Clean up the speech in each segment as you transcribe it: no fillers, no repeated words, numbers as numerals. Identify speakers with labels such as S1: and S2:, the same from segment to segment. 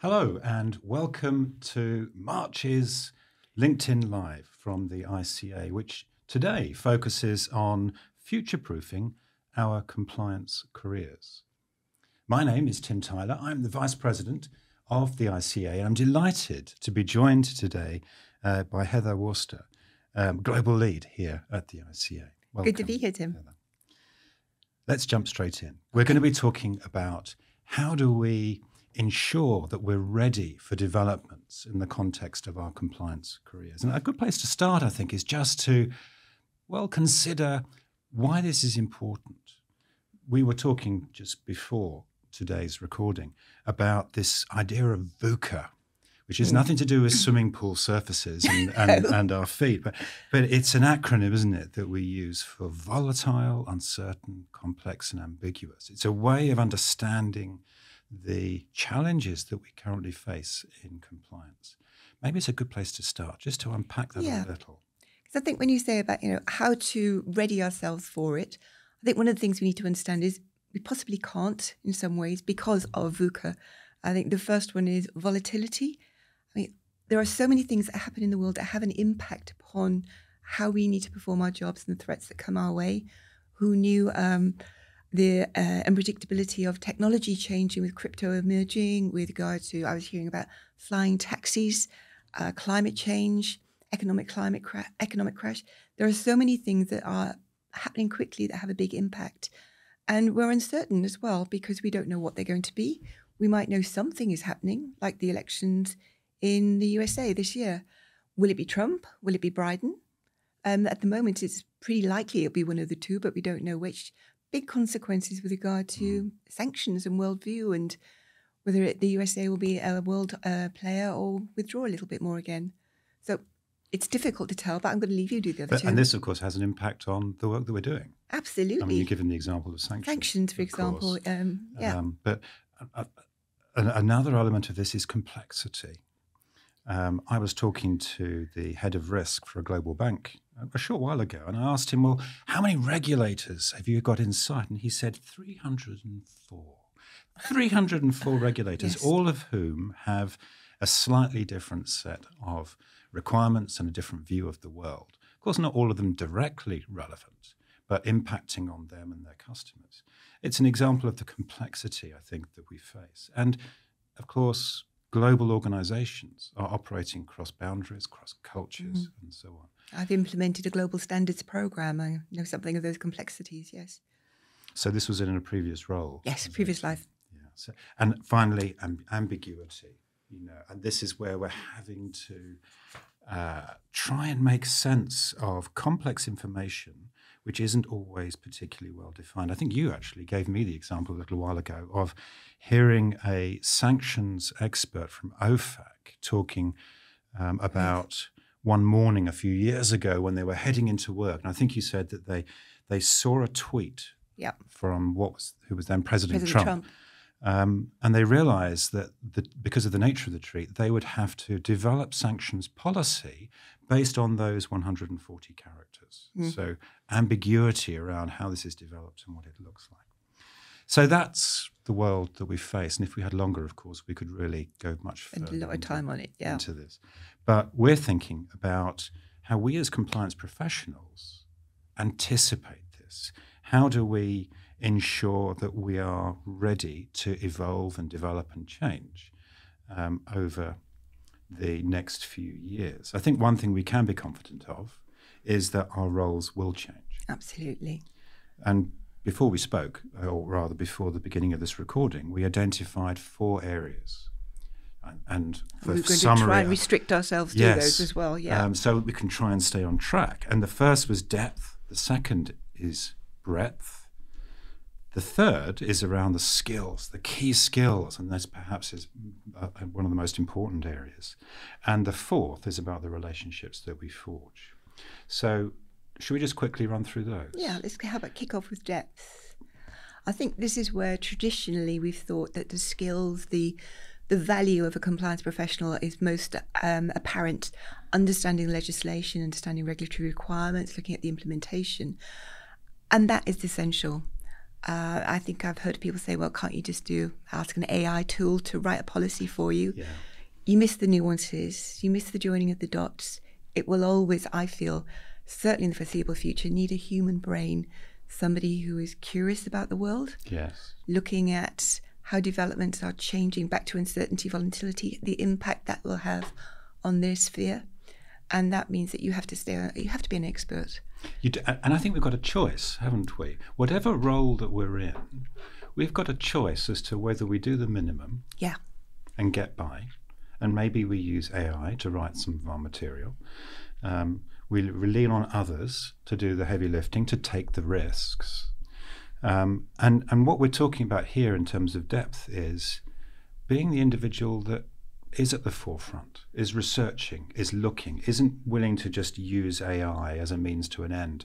S1: Hello and welcome to March's LinkedIn Live from the ICA, which today focuses on future-proofing our compliance careers. My name is Tim Tyler. I'm the Vice President of the ICA, and I'm delighted to be joined today by Heather Worcester, Global Lead here at the ICA. Welcome,
S2: Good to be here, Tim.
S1: Heather. Let's jump straight in. We're going to be talking about how do we ensure that we're ready for developments in the context of our compliance careers. And a good place to start, I think, is just to, consider why this is important. We were talking just before today's recording about this idea of VUCA, which has nothing to do with swimming pool surfaces and our feet, but it's an acronym, isn't it, that we use for volatile, uncertain, complex, and ambiguous. It's a way of understanding the challenges that we currently face in compliance. Maybe it's a good place to start, just to unpack that a little.
S2: Because I think when you say about, how to ready ourselves for it, I think one of the things we need to understand is we possibly can't in some ways because of VUCA. I think the first one is volatility. I mean, there are so many things that happen in the world that have an impact upon how we need to perform our jobs and the threats that come our way. Who knew the unpredictability of technology changing with crypto emerging, with regard to, I was hearing about flying taxis, climate change, economic crash. There are so many things that are happening quickly that have a big impact. And we're uncertain as well because we don't know what they're going to be. We might know something is happening, like the elections in the USA this year. Will it be Trump? Will it be Biden? At the moment, it's pretty likely it'll be one of the two, but we don't know which. Big consequences with regard to sanctions and worldview and whether the USA will be a world player or withdraw a little bit more again. So it's difficult to tell, but I'm going to leave you do the other two.
S1: And this, of course, has an impact on the work that we're doing.
S2: Absolutely.
S1: I mean, you've given the example of sanctions.
S2: Sanctions, for example.
S1: But another element of this is complexity. I was talking to the head of risk for a global bank a short while ago, and I asked him, well, how many regulators have you got in sight? And he said 304. 304 regulators,
S2: Yes.
S1: all of whom have a slightly different set of requirements and a different view of the world. Of course, not all of them directly relevant, but impacting on them and their customers. It's an example of the complexity, I think, that we face. And, of course, global organizations are operating across boundaries, across cultures, and so on.
S2: I've implemented a global standards program. I know something of those complexities, yes.
S1: So this was in a previous role?
S2: Yes, previous life.
S1: Yeah. So, and finally, ambiguity. And this is where we're having to try and make sense of complex information which isn't always particularly well defined. I think you actually gave me the example a little while ago of hearing a sanctions expert from OFAC talking about one morning a few years ago when they were heading into work. And I think you said that they saw a tweet from who was then President Trump. And they realized that because of the nature of the tweet, they would have to develop sanctions policy based on those 140 characters. So ambiguity around how this is developed and what it looks like. So that's the world that we face. And if we had longer, of course, we could really go much further.
S2: Spend a lot of time on it,
S1: into this. But we're thinking about how we as compliance professionals anticipate this. How do we ensure that we are ready to evolve and develop and change over the next few years? I think one thing we can be confident of is that our roles will change.
S2: Absolutely.
S1: And before we spoke, or rather before the beginning of this recording, we identified 4 areas. And for
S2: we're going
S1: summary,
S2: to try and restrict ourselves to those as well,
S1: so that we can try and stay on track. And the first was depth. The second is breadth. The third is around the skills, the key skills, and this perhaps is one of the most important areas. And the fourth is about the relationships that we forge. So should we just quickly run through those?
S2: Yeah, how about kick off with depth? I think this is where traditionally we've thought that the skills, the value of a compliance professional is most apparent, understanding legislation, understanding regulatory requirements, looking at the implementation. And that is essential. I think I've heard people say, well, can't you just ask an AI tool to write a policy for you?
S1: Yeah.
S2: You miss the nuances, you miss the joining of the dots. It will always, I feel, certainly in the foreseeable future, need a human brain, somebody who is curious about the world,
S1: Yes.
S2: looking at how developments are changing back to uncertainty, volatility, the impact that will have on their sphere. And that means that you have to be an expert.
S1: You do, and I think we've got a choice, haven't we? Whatever role that we're in, we've got a choice as to whether we do the minimum
S2: Yeah.
S1: and get by, and maybe we use AI to write some of our material. We lean on others to do the heavy lifting, to take the risks. And what we're talking about here in terms of depth is being the individual that is at the forefront, is researching, is looking, isn't willing to just use AI as a means to an end,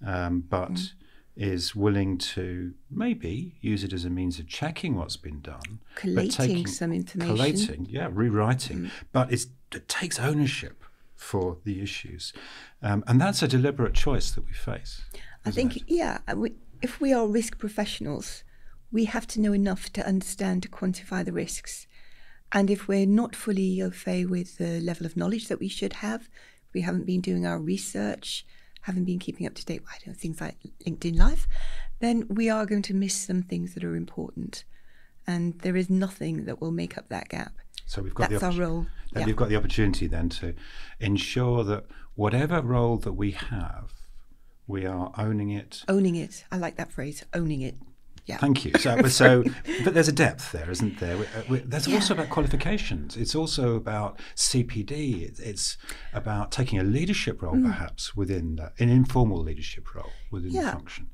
S1: but is willing to maybe use it as a means of checking what's been done.
S2: Collating some information.
S1: Rewriting. But it takes ownership for the issues. And that's a deliberate choice that we face.
S2: I think, if we are risk professionals, we have to know enough to understand, to quantify the risks. And if we're not fully au fait with the level of knowledge that we should have, we haven't been doing our research, haven't been keeping up to date with things like LinkedIn Live, then we are going to miss some things that are important. And there is nothing that will make up that gap.
S1: So we've got
S2: That's our role.
S1: We've got the opportunity then to ensure that whatever role that we have, we are owning it.
S2: Owning it. I like that phrase, owning it. Yeah.
S1: Thank you. But there's a depth there, isn't there? There's also about qualifications. It's also about CPD. It's about taking a leadership role, perhaps, within an informal leadership role within the function.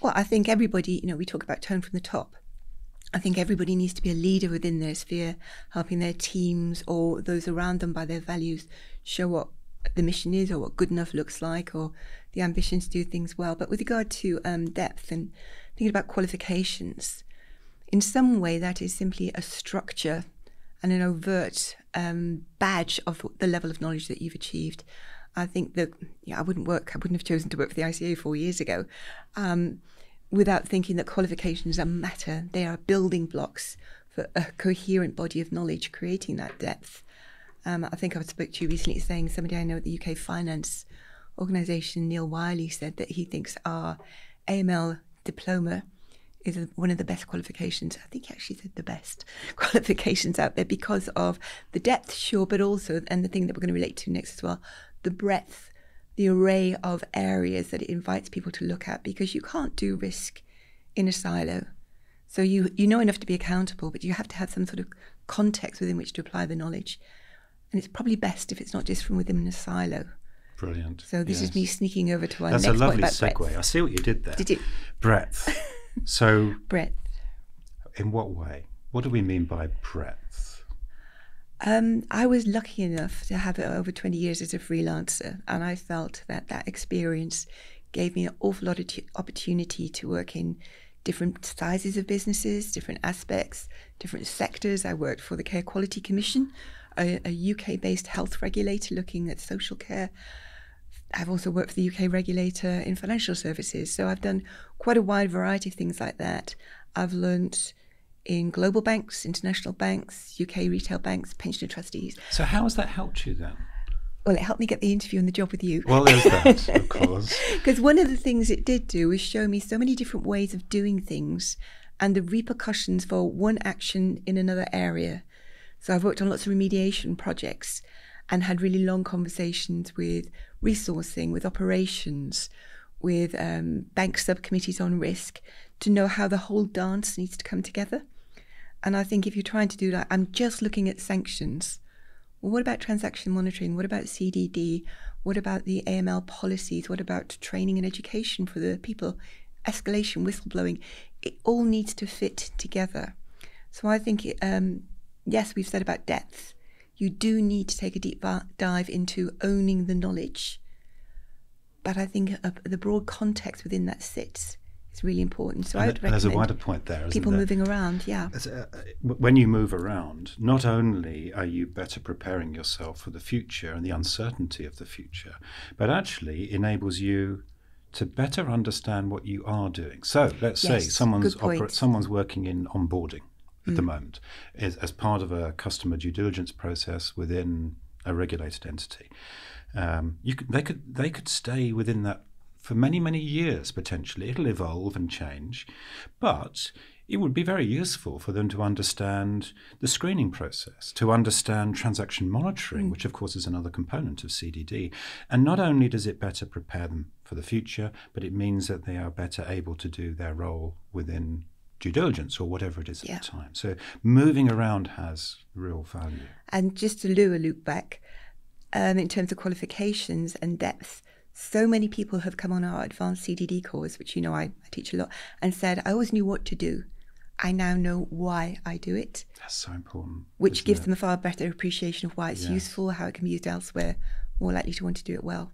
S2: Well, I think everybody, we talk about tone from the top. I think everybody needs to be a leader within their sphere, helping their teams or those around them by their values show what the mission is or what good enough looks like or the ambition to do things well. But with regard to depth and thinking about qualifications, in some way that is simply a structure and an overt badge of the level of knowledge that you've achieved. I think that I wouldn't have chosen to work for the ICA 4 years ago without thinking that qualifications are matter. They are building blocks for a coherent body of knowledge, creating that depth. I think I spoke to you recently saying somebody I know at the UK Finance Organisation, Neil Wiley, said that he thinks our AML diploma is one of the best qualifications. I think he actually said the best qualifications out there because of the depth, sure, but also, and the thing that we're going to relate to next as well, the breadth, the array of areas that it invites people to look at, because you can't do risk in a silo. So you know enough to be accountable, but you have to have some sort of context within which to apply the knowledge. And it's probably best if it's not just from within a silo.
S1: Brilliant.
S2: So this is me sneaking over to our
S1: That's
S2: next
S1: a lovely
S2: point about
S1: segue.
S2: breadth.
S1: I see what you did there.
S2: Did you?
S1: Breadth. So
S2: Breadth.
S1: in what way? What do we mean by breadth?
S2: I was lucky enough to have over 20 years as a freelancer, and I felt that experience gave me an awful lot of opportunity to work in different sizes of businesses, different aspects, different sectors. I worked for the Care Quality Commission, a UK-based health regulator looking at social care. I've also worked for the UK regulator in financial services, so I've done quite a wide variety of things like that. I've learnt in global banks, international banks, UK retail banks, pension trustees.
S1: So how has that helped you then?
S2: Well, it helped me get the interview and the job with you.
S1: Well, there's that, of course.
S2: Because one of the things it did do was show me so many different ways of doing things and the repercussions for one action in another area. So I've worked on lots of remediation projects and had really long conversations with resourcing, with operations, with bank subcommittees on risk to know how the whole dance needs to come together. And I think if you're trying to do that, I'm just looking at sanctions. Well, what about transaction monitoring? What about CDD? What about the AML policies? What about training and education for the people? Escalation, whistleblowing. It all needs to fit together. So I think, yes, we've said about depth. You do need to take a deep dive into owning the knowledge. But I think the broad context within that sits is really important. So I would recommend
S1: there's a wider point there, isn't
S2: people
S1: there?
S2: moving around, yeah.
S1: When you move around, not only are you better preparing yourself for the future and the uncertainty of the future, but actually enables you to better understand what you are doing. So let's say
S2: Yes,
S1: someone's working in onboarding at the moment as part of a customer due diligence process within a regulated entity. They could stay within that for many, many years potentially. It'll evolve and change, but it would be very useful for them to understand the screening process, to understand transaction monitoring, which of course is another component of CDD. And not only does it better prepare them for the future, but it means that they are better able to do their role within due diligence or whatever it is at the time. So moving around has real value.
S2: And just to lure a loop back, in terms of qualifications and depth, so many people have come on our advanced CDD course, which I teach a lot, and said, I always knew what to do. I now know why I do it.
S1: That's so important.
S2: Which gives them a far better appreciation of why it's useful, how it can be used elsewhere, more likely to want to do it well.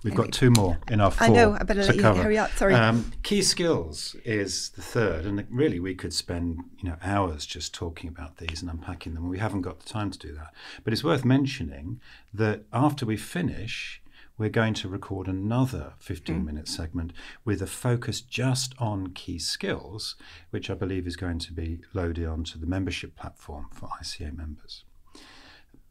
S1: We've got two more in our four.
S2: I know, I better let you hurry up, sorry.
S1: Key skills is the third, and really we could spend hours just talking about these and unpacking them, and we haven't got the time to do that. But it's worth mentioning that after we finish, we're going to record another 15-minute segment with a focus just on key skills, which I believe is going to be loaded onto the membership platform for ICA members.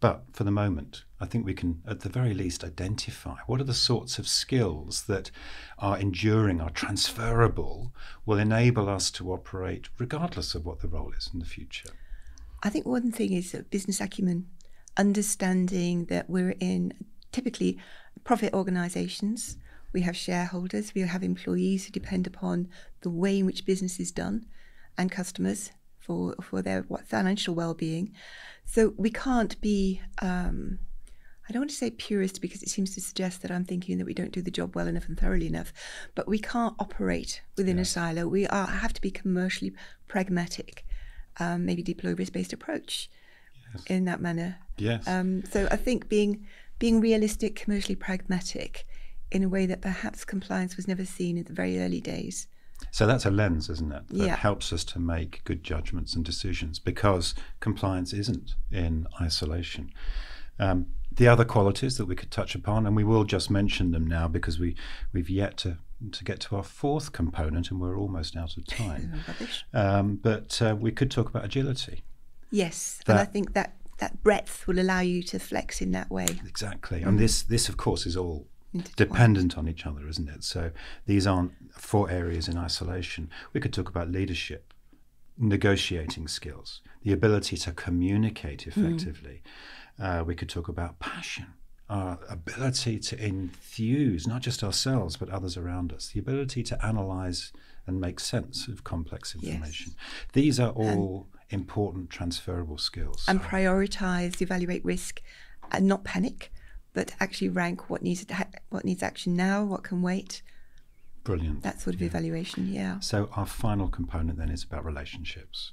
S1: But for the moment, I think we can, at the very least, identify what are the sorts of skills that are enduring, are transferable, will enable us to operate regardless of what the role is in the future.
S2: I think one thing is business acumen, understanding that we're in typically profit organisations. We have shareholders, we have employees who depend upon the way in which business is done, and customers for their financial well-being. So we can't be, I don't want to say purist because it seems to suggest that I'm thinking that we don't do the job well enough and thoroughly enough, but we can't operate within a silo. We have to be commercially pragmatic, maybe deploy risk-based approach in that manner.
S1: Yes.
S2: So I think being realistic, commercially pragmatic in a way that perhaps compliance was never seen in the very early days.
S1: So that's a lens, isn't it? That helps us to make good judgments and decisions because compliance isn't in isolation. The other qualities that we could touch upon, and we will just mention them now because we've yet to get to our fourth component and we're almost out of time. But we could talk about agility.
S2: Yes, and I think that breadth will allow you to flex in that way.
S1: Exactly. And this of course is all dependent on each other, isn't it? So these aren't four areas in isolation. We could talk about leadership, negotiating skills, the ability to communicate effectively. We could talk about passion, our ability to enthuse not just ourselves but others around us, the ability to analyze and make sense of complex information. These are all important transferable skills.
S2: And prioritize, evaluate risk, and not panic, but actually rank what needs action now, what can wait.
S1: Brilliant.
S2: That sort of evaluation,
S1: So our final component then is about relationships.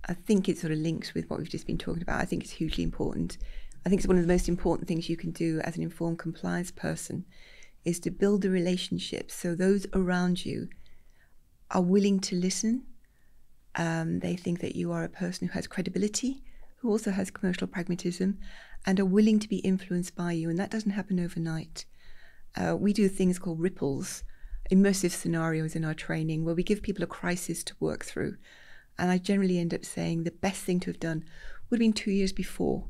S2: I think it sort of links with what we've just been talking about. I think it's hugely important. I think it's one of the most important things you can do as an informed compliance person is to build the relationships so those around you are willing to listen. They think that you are a person who has credibility, who also has commercial pragmatism, and are willing to be influenced by you. And that doesn't happen overnight. We do things called ripples, immersive scenarios in our training, where we give people a crisis to work through. And I generally end up saying the best thing to have done would have been 2 years before.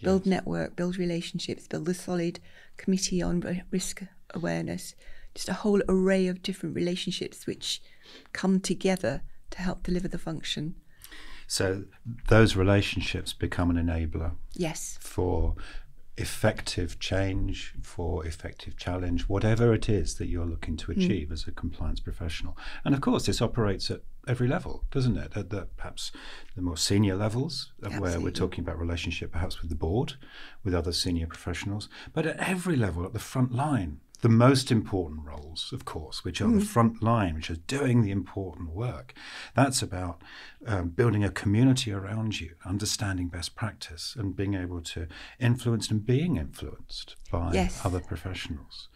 S2: Build network, build relationships, build a solid committee on risk awareness, just a whole array of different relationships which come together to help deliver the function.
S1: So those relationships become an enabler for effective change, for effective challenge, whatever it is that you're looking to achieve as a compliance professional. And of course, this operates at every level, doesn't it? At perhaps the more senior levels, where we're talking about relationship perhaps with the board, with other senior professionals, but at every level, at the front line. The most important roles, of course, which are the front line, which are doing the important work. That's about building a community around you, understanding best practice, and being able to influence and being influenced by other professionals.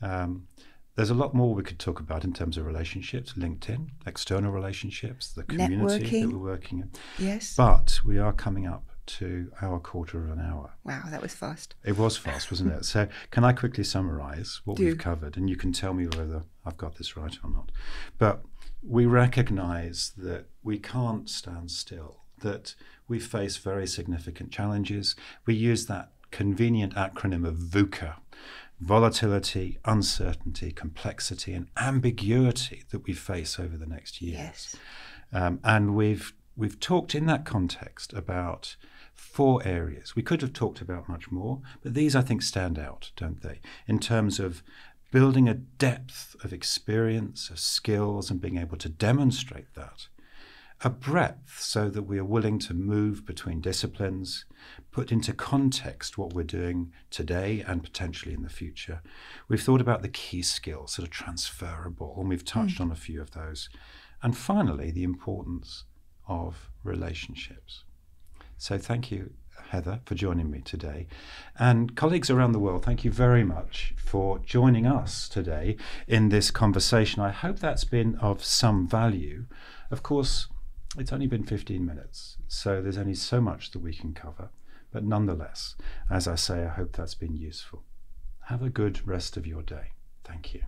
S1: There's a lot more we could talk about in terms of relationships, LinkedIn, external relationships, the community that we're working in.
S2: Yes.
S1: But we are coming up to our quarter of an hour.
S2: Wow, that was fast.
S1: It was fast, wasn't it? So can I quickly summarize what
S2: Do.
S1: we've covered? And you can tell me whether I've got this right or not. But we recognize that we can't stand still, that we face very significant challenges. We use that convenient acronym of VUCA: volatility, uncertainty, complexity, and ambiguity that we face over the next years.
S2: Yes.
S1: And we've talked in that context about 4 areas. We could have talked about much more, but these, I think, stand out, don't they? In terms of building a depth of experience, of skills, and being able to demonstrate that. A breadth, so that we are willing to move between disciplines, put into context what we're doing today and potentially in the future. We've thought about the key skills that are transferable, and we've touched on a few of those. And finally, the importance of relationships. So thank you, Heather, for joining me today. And colleagues around the world, thank you very much for joining us today in this conversation. I hope that's been of some value. Of course, it's only been 15 minutes, so there's only so much that we can cover. But nonetheless, as I say, I hope that's been useful. Have a good rest of your day. Thank you.